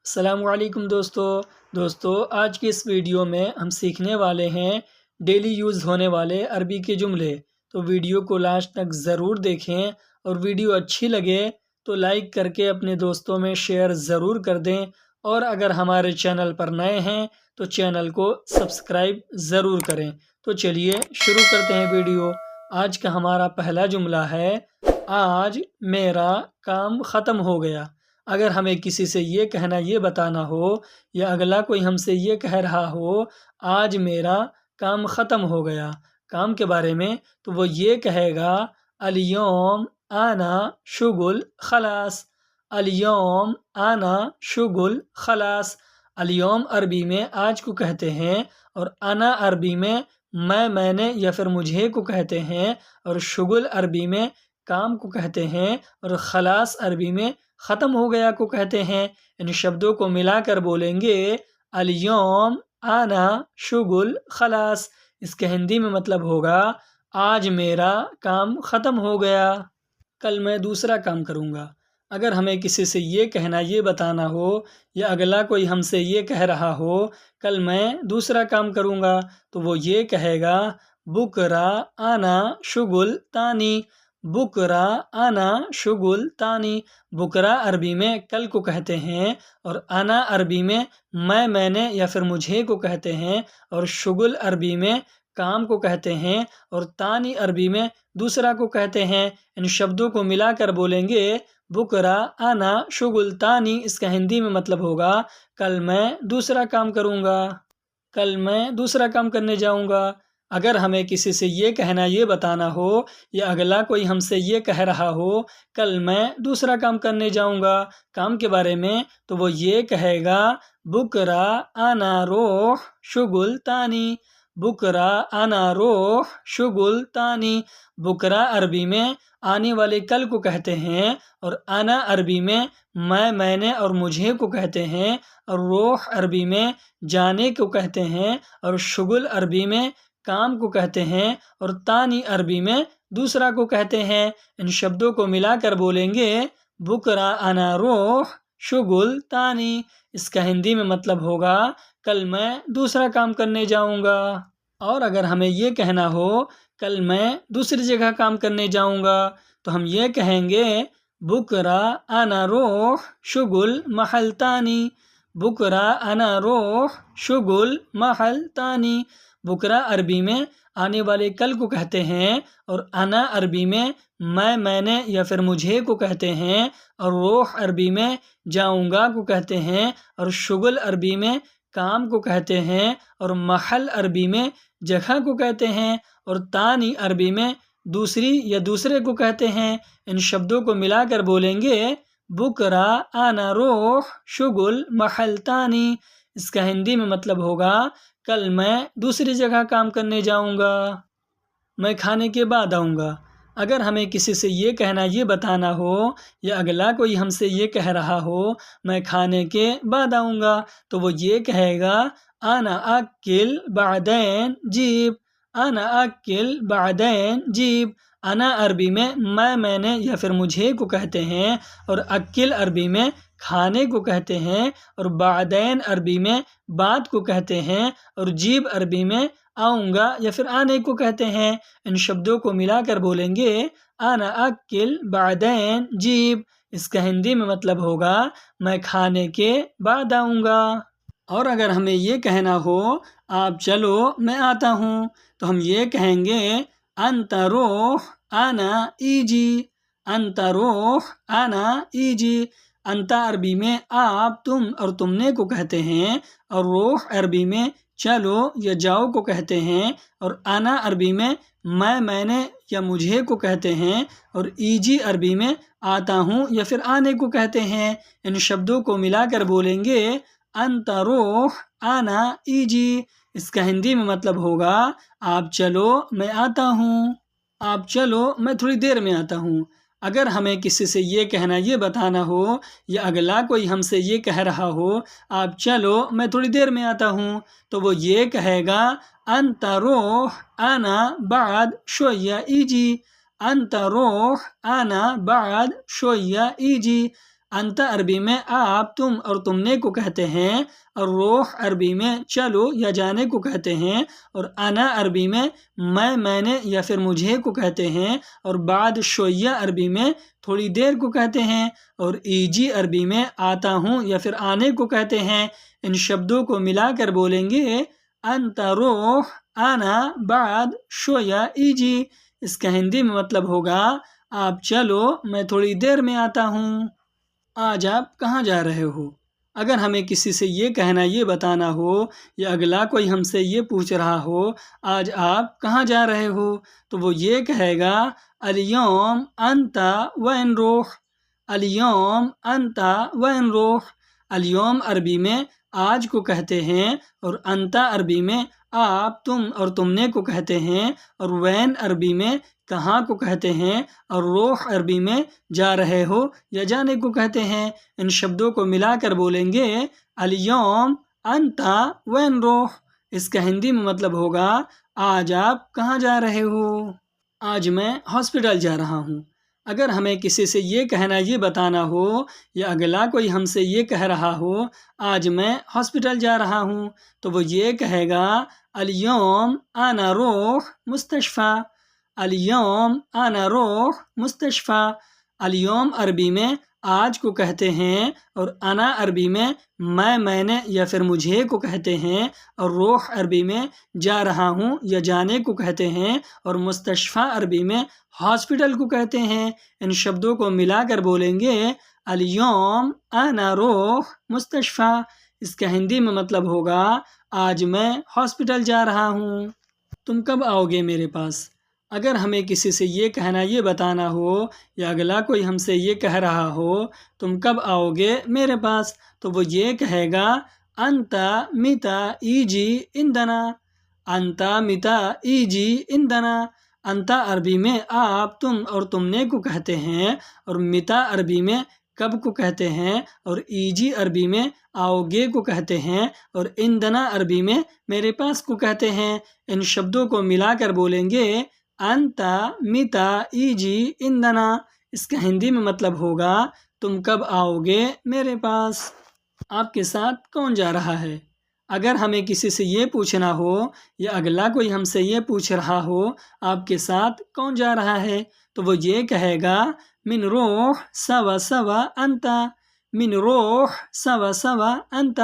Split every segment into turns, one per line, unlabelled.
السلام علیکم دوستو آج کی اس ویڈیو میں ہم سیکھنے والے ہیں ڈیلی یوز ہونے والے عربی کے جملے۔ تو ویڈیو کو لاسٹ تک ضرور دیکھیں، اور ویڈیو اچھی لگے تو لائک کر کے اپنے دوستوں میں شیئر ضرور کر دیں، اور اگر ہمارے چینل پر نئے ہیں تو چینل کو سبسکرائب ضرور کریں۔ تو چلیے شروع کرتے ہیں ویڈیو۔ آج کا ہمارا پہلا جملہ ہے، آج میرا کام ختم ہو گیا۔ اگر ہمیں کسی سے یہ کہنا، یہ بتانا ہو، یا اگلا کوئی ہم سے یہ کہہ رہا ہو آج میرا کام ختم ہو گیا، کام کے بارے میں، تو وہ یہ کہے گا الیوم انا شغل خلاص۔ الیوم انا شغل خلاص۔ الیوم عربی میں آج کو کہتے ہیں، اور انا عربی میں میں نے یا پھر مجھے کو کہتے ہیں، اور شغل عربی میں کام کو کہتے ہیں، اور خلاص عربی میں ختم ہو گیا کو کہتے ہیں۔ ان شبدوں کو ملا کر بولیں گے الیوم انا شغل خلاص۔ اس کے ہندی میں مطلب ہوگا آج میرا کام ختم ہو گیا، کل میں دوسرا کام کروں گا۔ اگر ہمیں کسی سے یہ کہنا، یہ بتانا ہو، یا اگلا کوئی ہم سے یہ کہہ رہا ہو کل میں دوسرا کام کروں گا، تو وہ یہ کہے گا بکرا انا شغل تانی۔ بکرا انا شغل تانی۔ بکرا عربی میں کل کو کہتے ہیں، اور انا عربی میں میں نے یا پھر مجھے کو کہتے ہیں، اور شغل عربی میں کام کو کہتے ہیں، اور تانی عربی میں دوسرا کو کہتے ہیں۔ ان شبدوں کو ملا کر بولیں گے بکرا انا شغل تانی۔ اس کا ہندی میں مطلب ہوگا کل میں دوسرا کام کروں گا، کل میں دوسرا کام کرنے جاؤں گا۔ اگر ہمیں کسی سے یہ کہنا، یہ بتانا ہو، یا اگلا کوئی ہم سے یہ کہہ رہا ہو کل میں دوسرا کام کرنے جاؤں گا، کام کے بارے میں، تو وہ یہ کہے گا بکرا انا روح شغل تانی۔ بکرا انا روح شغل تانی۔ بکرا عربی میں آنے والے کل کو کہتے ہیں، اور انا عربی میں میں نے اور مجھے کو کہتے ہیں، اور روح عربی میں جانے کو کہتے ہیں، اور شغل عربی میں کام کو کہتے ہیں، اور تانی عربی میں دوسرا کو کہتے ہیں۔ ان شبدوں کو ملا کر بولیں گے بکرا انا روح شغل تانی۔ اس کا ہندی میں مطلب ہوگا کل میں دوسرا کام کرنے جاؤں گا۔ اور اگر ہمیں یہ کہنا ہو کل میں دوسری جگہ کام کرنے جاؤں گا، تو ہم یہ کہیں گے بکرا انا روح شغل محل تانی۔ بکرا انا روح شغل محل تانی۔ بکرا عربی میں آنے والے کل کو کہتے ہیں، اور انا عربی میں میں نے یا پھر مجھے کو کہتے ہیں، اور روح عربی میں جاؤں گا کو کہتے ہیں، اور شغل عربی میں کام کو کہتے ہیں، اور محل عربی میں جگہ کو کہتے ہیں، اور تانی عربی میں دوسری یا دوسرے کو کہتے ہیں۔ ان شبدوں کو ملا کر بولیں گے بکرا انا روح شغل محل تانی۔ اس کا ہندی میں مطلب ہوگا کل میں دوسری جگہ کام کرنے جاؤں گا، میں کھانے کے بعد آؤں گا۔ اگر ہمیں کسی سے یہ کہنا، یہ بتانا ہو، یا اگلا کوئی ہم سے یہ کہہ رہا ہو میں کھانے کے بعد آؤں گا، تو وہ یہ کہے گا انا آکل بعدین جیب۔ انا آکل بعدین جیب۔ انا عربی میں میں نے یا پھر مجھے کو کہتے ہیں، اور اکل عربی میں کھانے کو کہتے ہیں، اور بعدین عربی میں بعد کو کہتے ہیں، اور جیب عربی میں آؤں گا یا پھر آنے کو کہتے ہیں۔ ان شبدوں کو ملا کر بولیں گے انا آکل بعدین جیب۔ اس کا ہندی میں مطلب ہوگا میں کھانے کے بعد آؤں گا۔ اور اگر ہمیں یہ کہنا ہو آپ چلو میں آتا ہوں، تو ہم یہ کہیں گے انت روح انا ایجی۔ انت روح انا ایجی۔ انت عربی میں آپ، تم اور تم نے کو کہتے ہیں، اور روح عربی میں چلو یا جاؤ کو کہتے ہیں، اور انا عربی میں میں نے یا مجھے کو کہتے ہیں، اور ایجی عربی میں آتا ہوں یا پھر آنے کو کہتے ہیں۔ ان شبدوں کو ملا کر بولیں گے انت روح انا ایجی۔ اس کا ہندی میں مطلب ہوگا آپ چلو میں آتا ہوں، آپ چلو میں تھوڑی دیر میں آتا ہوں۔ اگر ہمیں کسی سے یہ کہنا، یہ بتانا ہو، یا اگلا کوئی ہم سے یہ کہہ رہا ہو آپ چلو میں تھوڑی دیر میں آتا ہوں، تو وہ یہ کہے گا انت روح انا بعد شویہ ایجی۔ انت روح انا بعد شویہ ایجی۔ انت عربی میں آپ تم اور تم نے کو کہتے ہیں، اور روح عربی میں چلو یا جانے کو کہتے ہیں، اور انا عربی میں میں نے یا پھر مجھے کو کہتے ہیں، اور بعد شویہ عربی میں تھوڑی دیر کو کہتے ہیں، اور ایجی عربی میں آتا ہوں یا پھر آنے کو کہتے ہیں۔ ان شبدوں کو ملا کر بولیں گے انت روح، انا بعد شویہ ایجی۔ اس کا ہندی میں مطلب ہوگا آپ چلو میں تھوڑی دیر میں آتا ہوں۔ آج آپ کہاں جا رہے ہو؟ اگر ہمیں کسی سے یہ کہنا یہ بتانا ہو، یا اگلا کوئی ہم سے یہ پوچھ رہا ہو آج آپ کہاں جا رہے ہو، تو وہ یہ کہے گا الیوم انت وین روح، الیوم انت وین روح۔ الیوم عربی میں آج کو کہتے ہیں، اور انت عربی میں آپ تم اور تم نے کو کہتے ہیں، اور وین عربی میں کہاں کو کہتے ہیں، اور روح عربی میں جا رہے ہو یا جانے کو کہتے ہیں۔ ان شبدوں کو ملا کر بولیں گے الیوم انت وین روح۔ اس کا ہندی میں مطلب ہوگا آج آپ کہاں جا رہے ہو؟ آج میں ہاسپٹل جا رہا ہوں۔ اگر ہمیں کسی سے یہ کہنا یہ بتانا ہو، یا اگلا کوئی ہم سے یہ کہہ رہا ہو آج میں ہاسپٹل جا رہا ہوں، تو وہ یہ کہے گا الیوم انا روح مستشفى، الیوم انا روح مستشفى۔ الیوم عربی میں آج کو کہتے ہیں، اور انا عربی میں میں نے یا پھر مجھے کو کہتے ہیں، اور روح عربی میں جا رہا ہوں یا جانے کو کہتے ہیں، اور مستشفیٰ عربی میں ہاسپٹل کو کہتے ہیں۔ ان شبدوں کو ملا کر بولیں گے الیوم انا روح مستشفیٰ۔ اس کا ہندی میں مطلب ہوگا آج میں ہاسپٹل جا رہا ہوں۔ تم کب آؤ گے میرے پاس؟ اگر ہمیں کسی سے یہ کہنا یہ بتانا ہو، یا اگلا کوئی ہم سے یہ کہہ رہا ہو تم کب آؤ گے میرے پاس، تو وہ یہ کہے گا انت متى ایجی عندنا، انت متى ایجی عندنا۔ انت عربی میں آپ تم اور تم نے کو کہتے ہیں، اور متا عربی میں کب کو کہتے ہیں، اور ایجی عربی میں آؤ گے کو کہتے ہیں، اور عندنا عربی میں میرے پاس کو کہتے ہیں۔ ان شبدوں کو ملا کر بولیں گے انت متى ایجی عندنا۔ اس کا ہندی میں مطلب ہوگا تم کب آؤ گے میرے پاس؟ آپ کے ساتھ کون جا رہا ہے؟ اگر ہمیں کسی سے یہ پوچھنا ہو، یا اگلا کوئی ہم سے یہ پوچھ رہا ہو آپ کے ساتھ کون جا رہا ہے، تو وہ یہ کہے گا من روح سوا سوا انت، من روح سوا سوا انت۔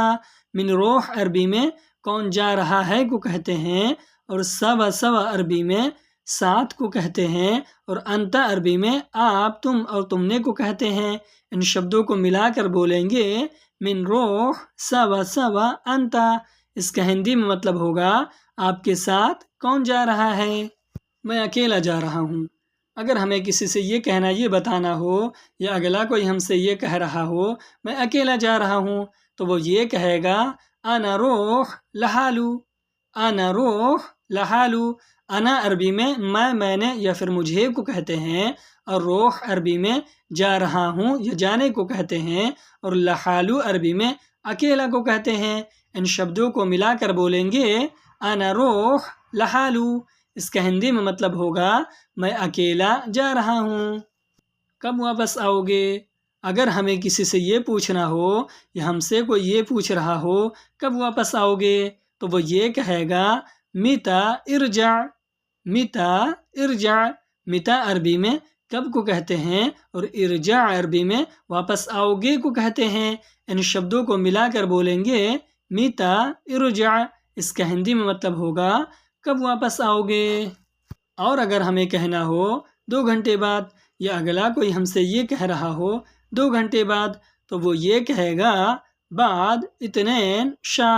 من روح عربی میں کون جا رہا ہے کو کہتے ہیں، اور سوا سوا عربی میں ساتھ کو کہتے ہیں، اور انت عربی میں آپ تم اور تم نے کو کہتے ہیں۔ ان شبدوں کو ملا کر بولیں گے من روح سوا سوا انت۔ اس کا ہندی میں مطلب ہوگا آپ کے ساتھ کون جا رہا ہے؟ میں اکیلا جا رہا ہوں۔ اگر ہمیں کسی سے یہ کہنا یہ بتانا ہو، یا اگلا کوئی ہم سے یہ کہہ رہا ہو میں اکیلا جا رہا ہوں، تو وہ یہ کہے گا انا روح لحالو، انا روح لحالو۔ انا عربی میں میں نے یا پھر مجھے کو کہتے ہیں، اور روح عربی میں جا رہا ہوں یا جانے کو کہتے ہیں، اور لحالو عربی میں اکیلا کو کہتے ہیں۔ ان شبدوں کو ملا کر بولیں گے انا روح لحالو۔ اس کا ہندی میں مطلب ہوگا میں اکیلا جا رہا ہوں۔ کب واپس آؤ گے؟ اگر ہمیں کسی سے یہ پوچھنا ہو، یا ہم سے کوئی یہ پوچھ رہا ہو کب واپس آؤ گے، تو وہ یہ کہے گا متى ارجع، متى ارجع۔ متى عربی میں کب کو کہتے ہیں، اور ارجع عربی میں واپس آؤ گے کو کہتے ہیں۔ ان شبدوں کو ملا کر بولیں گے متى ارجع۔ اس کا ہندی میں مطلب ہوگا کب واپس آؤ گے۔ اور اگر ہمیں کہنا ہو 2 گھنٹے بعد، یا اگلا کوئی ہم سے یہ کہہ رہا ہو 2 گھنٹے بعد، تو وہ یہ کہے گا بعد اثنين شا،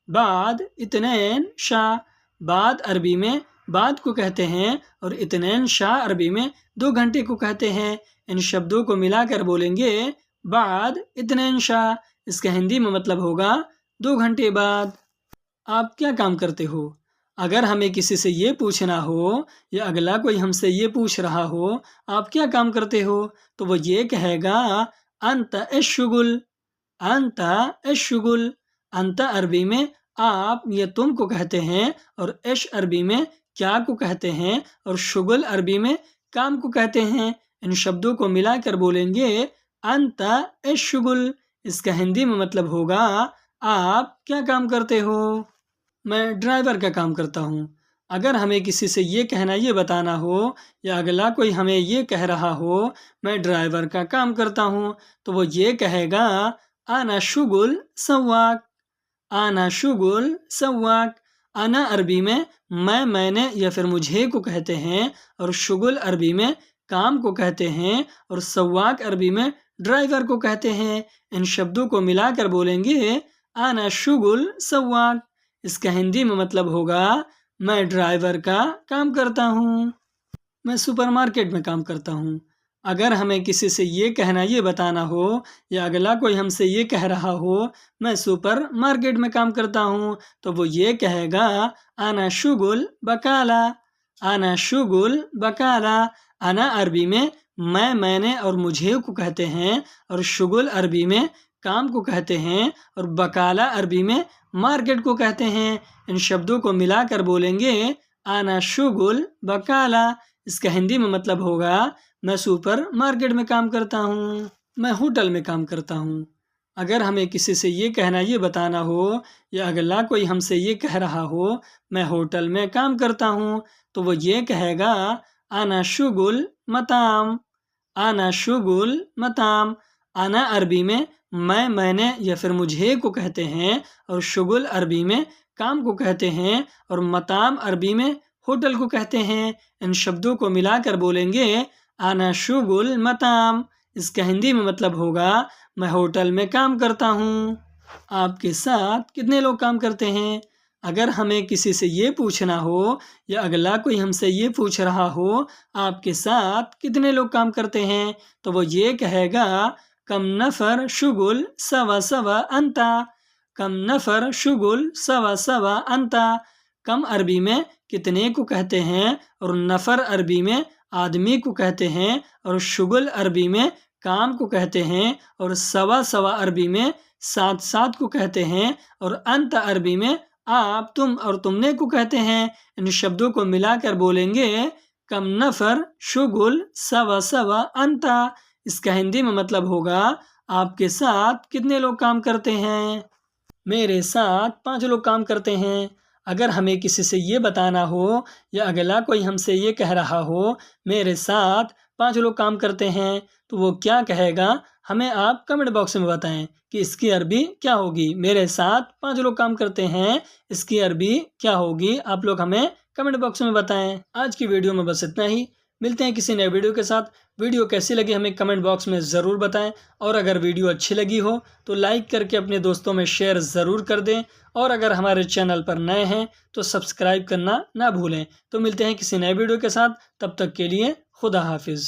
بعد اثنين شا۔ بعد عربی میں بعد کو کہتے ہیں، اور اثنين شا عربی میں 2 گھنٹے کو کہتے ہیں۔ ان شبدوں کو ملا کر بولیں گے بعد اثنين شا۔ اس کا ہندی میں مطلب ہوگا 2 گھنٹے بعد۔ آپ کیا کام کرتے ہو؟ اگر ہمیں کسی سے یہ پوچھنا ہو، یا اگلا کوئی ہم سے یہ پوچھ رہا ہو آپ کیا کام کرتے ہو، تو وہ یہ کہے گا انت الشغل، انت الشغل۔ انت عربی میں آپ یا تم کو کہتے ہیں، اور اش عربی میں کیا کو کہتے ہیں، اور شغل عربی میں کام کو کہتے ہیں۔ ان شبدوں کو ملا کر بولیں گے انتا الشغل، اس کا ہندی میں مطلب ہوگا آپ کیا کام کرتے ہو؟ میں ڈرائیور کا کام کرتا ہوں۔ اگر ہمیں کسی سے یہ کہنا، یہ بتانا ہو، یا اگلا کوئی ہمیں یہ کہہ رہا ہو میں ڈرائیور کا کام کرتا ہوں، تو وہ یہ کہے گا انا شغل سواق، انا شغل سواق۔ انا عربی میں میں نے یا پھر مجھے کو کہتے ہیں، اور شغل عربی میں کام کو کہتے ہیں، اور سواق عربی میں ڈرائیور کو کہتے ہیں۔ ان شبدوں کو ملا کر بولیں گے انا شغل سواق، اس کا ہندی میں مطلب ہوگا میں ڈرائیور کا کام کرتا ہوں، میں سپر مارکیٹ میں کام کرتا ہوں۔ اگر ہمیں کسی سے یہ کہنا، یہ بتانا ہو، یا اگلا کوئی ہم سے یہ کہہ رہا ہو میں سپر مارکیٹ میں کام کرتا ہوں، تو وہ یہ کہے گا انا شغل بقالہ، انا شغل بقالہ۔ انا عربی میں میں نے اور مجھے کو کہتے ہیں، اور شغل عربی میں کام کو کہتے ہیں، اور بقالہ عربی میں مارکیٹ کو کہتے ہیں۔ ان شبدوں کو ملا کر بولیں گے انا شغل بقالہ، اس کا ہندی میں مطلب ہوگا میں سپر مارکیٹ میں کام کرتا ہوں، میں ہوٹل میں کام کرتا ہوں۔ اگر ہمیں کسی سے یہ کہنا، یہ بتانا ہو، یا اگلا کوئی ہم سے یہ کہہ رہا ہو میں ہوٹل میں کام کرتا ہوں، تو وہ یہ کہے گا انا شغل مطعم، انا شغل مطعم۔ انا عربی میں میں نے یا پھر مجھے کو کہتے ہیں، اور شغل عربی میں کام کو کہتے ہیں، اور مطعم عربی میں ہوٹل کو کہتے ہیں۔ ان شبدوں کو ملا کر بولیں گے انا شغل مطعم، اس کا ہندی میں مطلب ہوگا میں ہوٹل میں کام کرتا ہوں۔ آپ کے ساتھ کتنے لوگ کام کرتے ہیں؟ اگر ہمیں کسی سے یہ پوچھنا ہو، یا اگلا کوئی ہم سے یہ پوچھ رہا ہو آپ کے ساتھ کتنے لوگ کام کرتے ہیں، تو وہ یہ کہے گا کم نفر شغل سوا سوا انتا، کم نفر شغل سوا سوا انتا۔ کم عربی میں کتنے کو کہتے ہیں، اور نفر عربی میں آدمی کو کہتے ہیں، اور شغل عربی میں کام کو کہتے ہیں، اور سوا سوا عربی میں ساتھ ساتھ کو کہتے ہیں، اور انت عربی میں آپ، تم اور تم نے کو کہتے ہیں۔ ان شبدوں کو ملا کر بولیں گے کم نفر شغل سوا سوا انتا، اس کا ہندی میں مطلب ہوگا آپ کے ساتھ کتنے لوگ کام کرتے ہیں؟ میرے ساتھ 5 لوگ کام کرتے ہیں۔ اگر ہمیں کسی سے یہ بتانا ہو، یا اگلا کوئی ہم سے یہ کہہ رہا ہو میرے ساتھ 5 لوگ کام کرتے ہیں، تو وہ کیا کہے گا ہمیں آپ کمنٹ باکس میں بتائیں کہ اس کی عربی کیا ہوگی۔ میرے ساتھ 5 لوگ کام کرتے ہیں، اس کی عربی کیا ہوگی؟ آپ لوگ ہمیں کمنٹ باکس میں بتائیں۔ آج کی ویڈیو میں بس اتنا ہی، ملتے ہیں کسی نئے ویڈیو کے ساتھ۔ ویڈیو کیسی لگی ہمیں کمنٹ باکس میں ضرور بتائیں، اور اگر ویڈیو اچھی لگی ہو تو لائک کر کے اپنے دوستوں میں شیئر ضرور کر دیں، اور اگر ہمارے چینل پر نئے ہیں تو سبسکرائب کرنا نہ بھولیں۔ تو ملتے ہیں کسی نئے ویڈیو کے ساتھ، تب تک کے لیے خدا حافظ۔